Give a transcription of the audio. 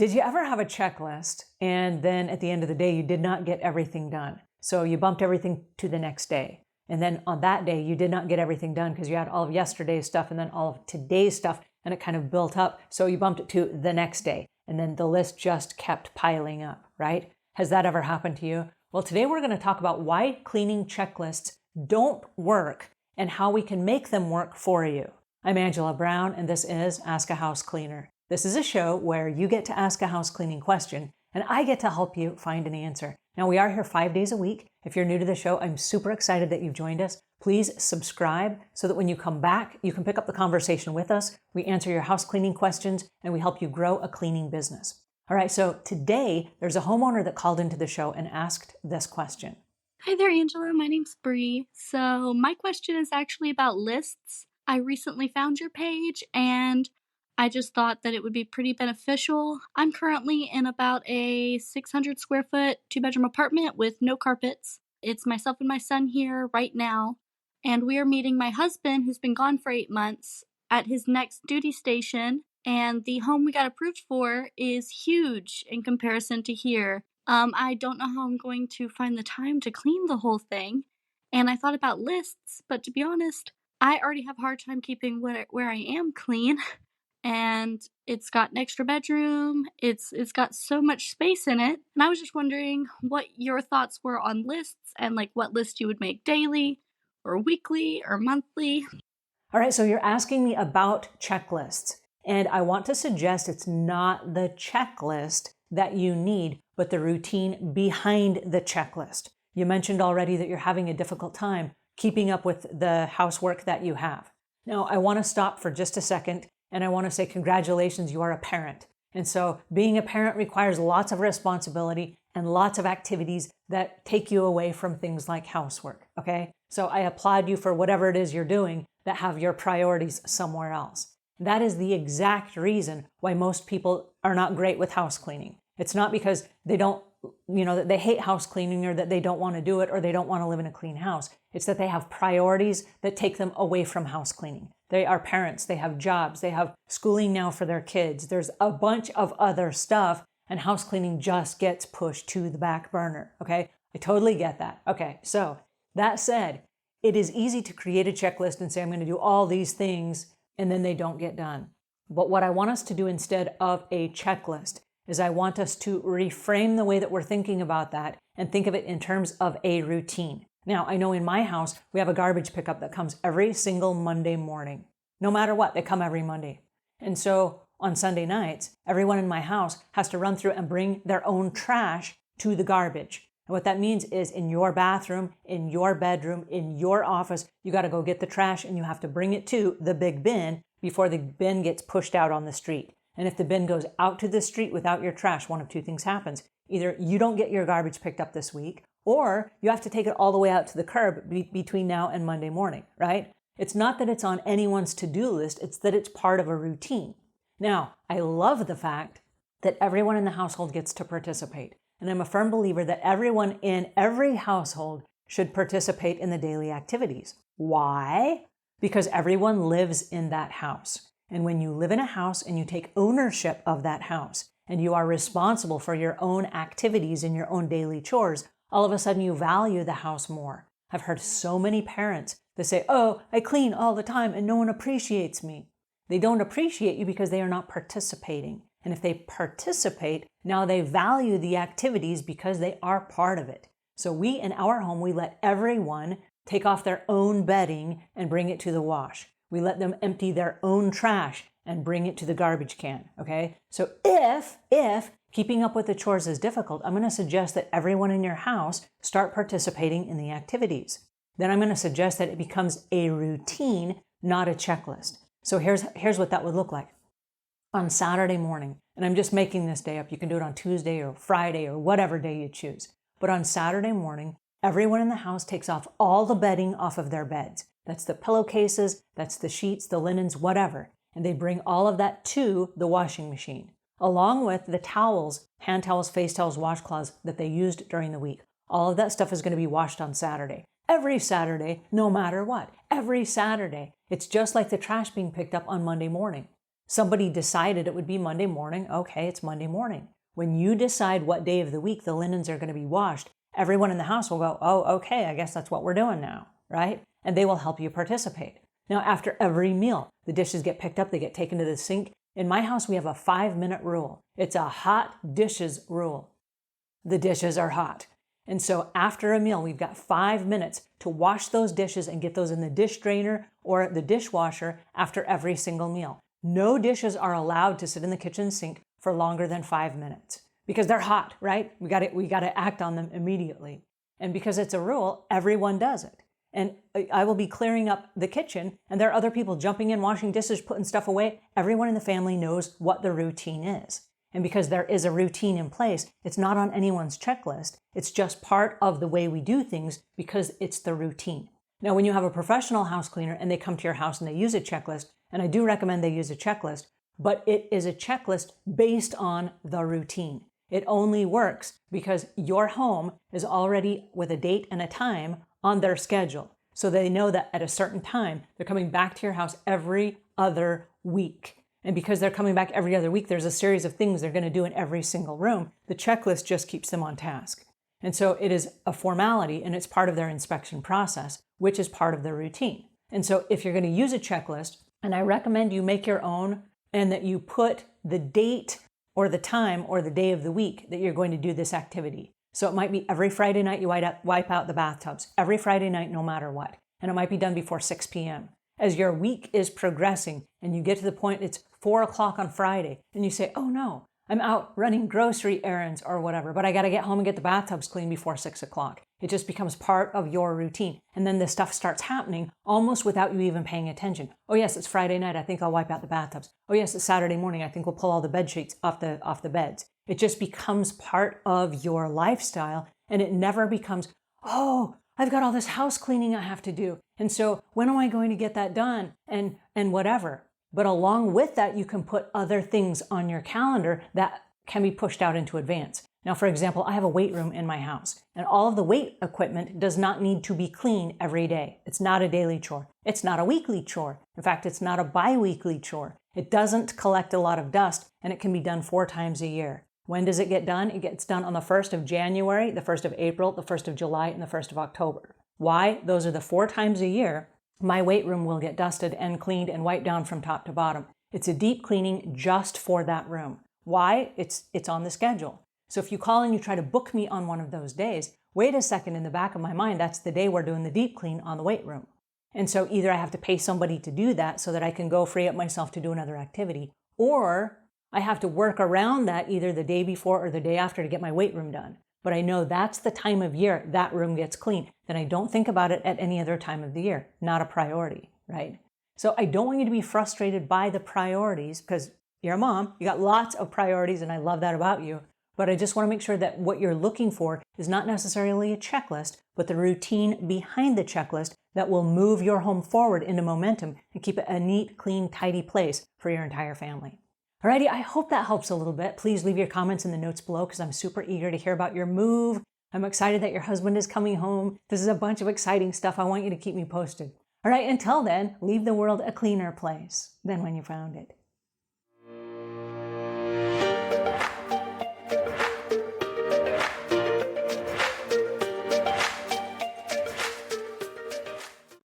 Did you ever have a checklist and then at the end of the day, you did not get everything done? So you bumped everything to the next day. And then on that day, you did not get everything done because you had all of yesterday's stuff and then all of today's stuff, and it kind of built up. So you bumped it to the next day. And then the list just kept piling up, right? Has that ever happened to you? Well, today we're going to talk about why cleaning checklists don't work and how we can make them work for you. I'm Angela Brown, and this is Ask a House Cleaner. This is a show where you get to ask a house cleaning question, and I get to help you find an answer. Now, we are here 5 days a week. If you're new to the show, I'm super excited that you've joined us. Please subscribe so that when you come back, you can pick up the conversation with us. We answer your house cleaning questions, and we help you grow a cleaning business. All right, so today, there's a homeowner that called into the show and asked this question. Hi there, Angela. My name's Bree. So my question is actually about lists. I recently found your page and I just thought that it would be pretty beneficial. I'm currently in about a 600 square foot, 2-bedroom apartment with no carpets. It's myself and my son here right now. And we are meeting my husband, who's been gone for 8 months, at his next duty station. And the home we got approved for is huge in comparison to here. I don't know how I'm going to find the time to clean the whole thing. And I thought about lists, but to be honest, I already have a hard time keeping where I am clean. And it's got an extra bedroom. It's got so much space in it. And I was just wondering what your thoughts were on lists and like what list you would make daily or weekly or monthly. All right, so you're asking me about checklists, and I want to suggest it's not the checklist that you need, but the routine behind the checklist. You mentioned already that you're having a difficult time keeping up with the housework that you have. Now, I want to stop for just a second, and I want to say congratulations, you are a parent. And so being a parent requires lots of responsibility and lots of activities that take you away from things like housework, okay? So I applaud you for whatever it is you're doing that have your priorities somewhere else. That is the exact reason why most people are not great with house cleaning. It's not because they don't, that they hate house cleaning or that they don't want to do it or they don't want to live in a clean house. It's that they have priorities that take them away from house cleaning. They are parents, they have jobs, they have schooling now for their kids. There's a bunch of other stuff, and house cleaning just gets pushed to the back burner, okay? I totally get that. Okay, so that said, it is easy to create a checklist and say, I'm going to do all these things, and then they don't get done. But what I want us to do instead of a checklist is I want us to reframe the way that we're thinking about that and think of it in terms of a routine. Now, I know in my house, we have a garbage pickup that comes every single Monday morning. No matter what, they come every Monday. And so on Sunday nights, everyone in my house has to run through and bring their own trash to the garbage. And what that means is in your bathroom, in your bedroom, in your office, you got to go get the trash and you have to bring it to the big bin before the bin gets pushed out on the street. And if the bin goes out to the street without your trash, one of two things happens. Either you don't get your garbage picked up this week, or you have to take it all the way out to the curb between now and Monday morning, right? It's not that it's on anyone's to-do list, it's that it's part of a routine. Now, I love the fact that everyone in the household gets to participate. And I'm a firm believer that everyone in every household should participate in the daily activities. Why? Because everyone lives in that house. And when you live in a house and you take ownership of that house and you are responsible for your own activities and your own daily chores, all of a sudden you value the house more. I've heard so many parents that say, oh, I clean all the time and no one appreciates me. They don't appreciate you because they are not participating. And if they participate, now they value the activities because they are part of it. So we, in our home, we let everyone take off their own bedding and bring it to the wash. We let them empty their own trash and bring it to the garbage can, okay? So if keeping up with the chores is difficult, I'm going to suggest that everyone in your house start participating in the activities. Then I'm going to suggest that it becomes a routine, not a checklist. So here's what that would look like. On Saturday morning, and I'm just making this day up, you can do it on Tuesday or Friday or whatever day you choose. But on Saturday morning, everyone in the house takes off all the bedding off of their beds. That's the pillowcases, that's the sheets, the linens, whatever. And they bring all of that to the washing machine, along with the towels, hand towels, face towels, washcloths that they used during the week. All of that stuff is going to be washed on Saturday. Every Saturday, no matter what. Every Saturday. It's just like the trash being picked up on Monday morning. Somebody decided it would be Monday morning. Okay, it's Monday morning. When you decide what day of the week the linens are going to be washed, everyone in the house will go, oh, okay, I guess that's what we're doing now, right? And they will help you participate. Now, after every meal, the dishes get picked up, they get taken to the sink. In my house, we have a 5-minute rule. It's a hot dishes rule. The dishes are hot. And so after a meal, we've got 5 minutes to wash those dishes and get those in the dish drainer or the dishwasher after every single meal. No dishes are allowed to sit in the kitchen sink for longer than 5 minutes because they're hot, right? We got to act on them immediately. And because it's a rule, everyone does it. And I will be clearing up the kitchen and there are other people jumping in, washing dishes, putting stuff away. Everyone in the family knows what the routine is. And because there is a routine in place, it's not on anyone's checklist. It's just part of the way we do things because it's the routine. Now, when you have a professional house cleaner and they come to your house and they use a checklist, and I do recommend they use a checklist, but it is a checklist based on the routine. It only works because your home is already with a date and a time on their schedule. So they know that at a certain time, they're coming back to your house every other week. And because they're coming back every other week, there's a series of things they're going to do in every single room. The checklist just keeps them on task. And so it is a formality and it's part of their inspection process, which is part of their routine. And so if you're going to use a checklist, and I recommend you make your own and that you put the date or the time or the day of the week that you're going to do this activity. So it might be every Friday night you wipe out the bathtubs, every Friday night no matter what. And it might be done before 6 p.m. As your week is progressing and you get to the point it's 4 o'clock on Friday and you say, oh no, I'm out running grocery errands or whatever, but I got to get home and get the bathtubs clean before 6 o'clock. It just becomes part of your routine. And then this stuff starts happening almost without you even paying attention. Oh yes, it's Friday night. I think I'll wipe out the bathtubs. Oh yes, it's Saturday morning. I think we'll pull all the bed sheets off the beds. It just becomes part of your lifestyle and it never becomes, oh, I've got all this house cleaning I have to do. And so when am I going to get that done? And whatever. But along with that, you can put other things on your calendar that can be pushed out into advance. Now, for example, I have a weight room in my house and all of the weight equipment does not need to be clean every day. It's not a daily chore. It's not a weekly chore. In fact, it's not a bi-weekly chore. It doesn't collect a lot of dust and it can be done 4 times a year. When does it get done? It gets done on the 1st of January, the 1st of April, the 1st of July, and the 1st of October. Why? Those are the 4 times a year my weight room will get dusted and cleaned and wiped down from top to bottom. It's a deep cleaning just for that room. Why? It's on the schedule. So if you call and you try to book me on one of those days, wait a second, in the back of my mind, that's the day we're doing the deep clean on the weight room. And so either I have to pay somebody to do that so that I can go free up myself to do another activity, or I have to work around that either the day before or the day after to get my weight room done. But I know that's the time of year that room gets clean. Then I don't think about it at any other time of the year. Not a priority, right? So I don't want you to be frustrated by the priorities because you're a mom. You got lots of priorities and I love that about you. But I just want to make sure that what you're looking for is not necessarily a checklist, but the routine behind the checklist that will move your home forward into momentum and keep it a neat, clean, tidy place for your entire family. Alrighty, I hope that helps a little bit. Please leave your comments in the notes below because I'm super eager to hear about your move. I'm excited that your husband is coming home. This is a bunch of exciting stuff. I want you to keep me posted. All right, until then, leave the world a cleaner place than when you found it.